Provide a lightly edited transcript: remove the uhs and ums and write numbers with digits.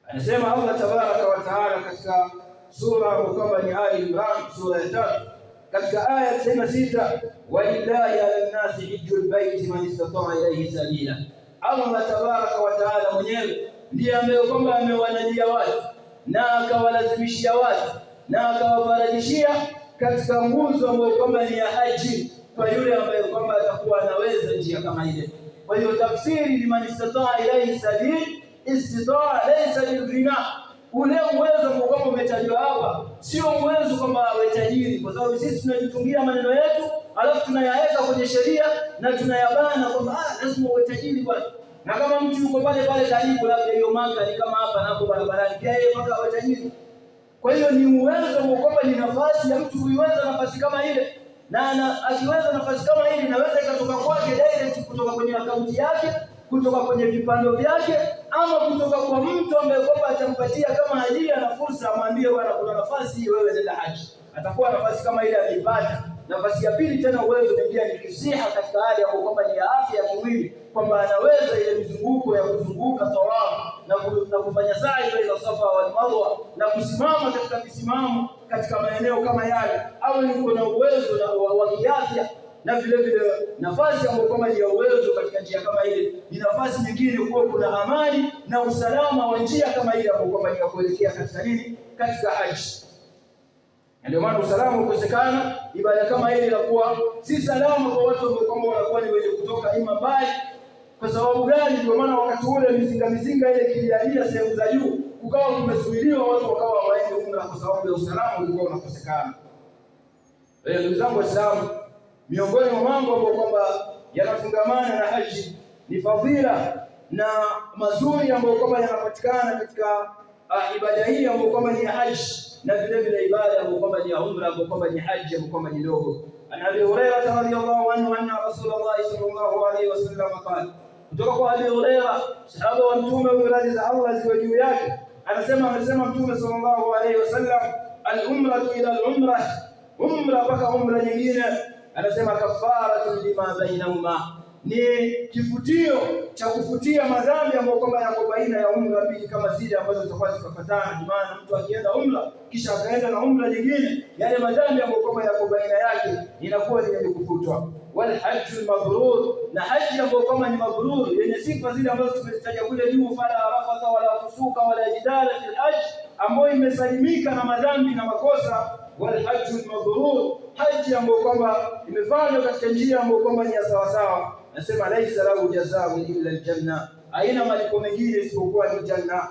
Anasema Allah tabaraka wa taala katika sura kwamba ni Ali Imran sura ya 3 katika aya 96, walillahi ala nnasi hijjul baiti man istata'a ilayhi sabila. Allah tabaraka wa taala mwenyewe ndiye ambaye kwamba amewanadia watu na akawalazimishia watu na akawafarajishia katika nguzo ambayo kwamba ni ya haji kwa yule ambaye kwamba atakuwa anaweza njia kama ile. Kwa hiyo tafsiri liman istata'a ilayhi sabila, istita'a laysa bilghina. Ule uwezo ambao kwamba umetajwa hapa sio uwezo kwamba awe tajiri, kwa sababu sisi tunajitungia maneno yetu alafu tunayaweka kwenye sheria na tunayabana kwamba lazima uwe tajiri bwana. Na kama mtu yuko pale karibu, labda hiyo manga ni kama hapa nako barabarani, pia yeye mpaka awe tajiri. Kwa hiyo ni uwezo ambao kwamba ni nafasi ya mtu kuiweza nafasi kama ile, na akiweza nafasi kama ile inaweza ikatoka kwake direct kutoka kwenye akaunti yake, kutoka kwenye vipando vyake, ama kutoka kwa mtu ambaye kwamba atampatia kama hadiya na fursa, amwambie bwana, kuna nafasi wewe nenda haji. Atakuwa nafasi kama ile alipata. Nafasi ya pili tena uwezo mwingine ni kisiha, katika hali ya kwamba ni afya ya kimwili, kwamba anaweza ile mizunguko ya kuzunguka tawafu na kufanya sa'i baina Safa wal Marwa na kusimama katika misimamo katika maeneo kama yale, au yuko na uwezo wa kiafya. Na vile vile nafasi ambayo kama ni ya uwezo katika njia kama ile ni nafasi nyingine, kwa kuna amani na usalama wa njia kama ile ambayo kama ni ya kuelekea katika nini, katika haji. Ndio maana usalama ukosekana, ibada kama ile inakuwa si salama kwa watu ambao kwamba wanakuwa ni wenye kutoka ima mbali. Kwa sababu gani? Ndio maana wakati ule mizinga ile kilialia sehemu za juu, kukawa kumezuiliwa watu wakawa waende umra kwa sababu ya usalama ulikuwa unakosekana. Ndugu zangu Waislamu, miongoni mwa mambo ambayo kwamba yanafungamana na haji ni fadhila na mazuri ambayo kwamba yanapatikana katika ibada hii ambayo kwamba ni haji, na vile vile ibada ambayo kwamba ni umra ambayo kwamba ni haji ambayo kwamba ni ndogo. Ana Abi Hurairah radhiyallahu anhu anna Rasulullah sallallahu alayhi wasallam qala, kutoka kwa Abi Hurairah sahaba wa Mtume radhi za Allah ziwe juu yake, amesema Mtume sallallahu alayhi wasallam, al-umratu ila al-umrah, umra mpaka umra nyingine, anasema kafaratu lima bainahuma, ni kifutio cha kufutia madhambi ambayo kwamba yako baina ya umra mbili kama zile ambazo zitakuwa zikafuatana. Maana mtu akienda umra kisha akaenda na umra nyingine, yale madhambi ambayo kwamba yako baina yake inakuwa ni yenye kufutwa. Wal hajjul mabrur, na haji ambayo kwamba ni mabrur, yenye sifa zile ambazo tumezitaja kule juu, fala rafata wala fusuka wala jidala fil hajj, ambayo imesalimika na madhambi na makosa. Wal hajjul mabrur, haji ambayo kwamba imefanywa katika njia ambayo kwamba ni sawa sawa. Nasema laisa lahu jazaa'un illa aljanna, aina malipo mengine isipokuwa ni janna.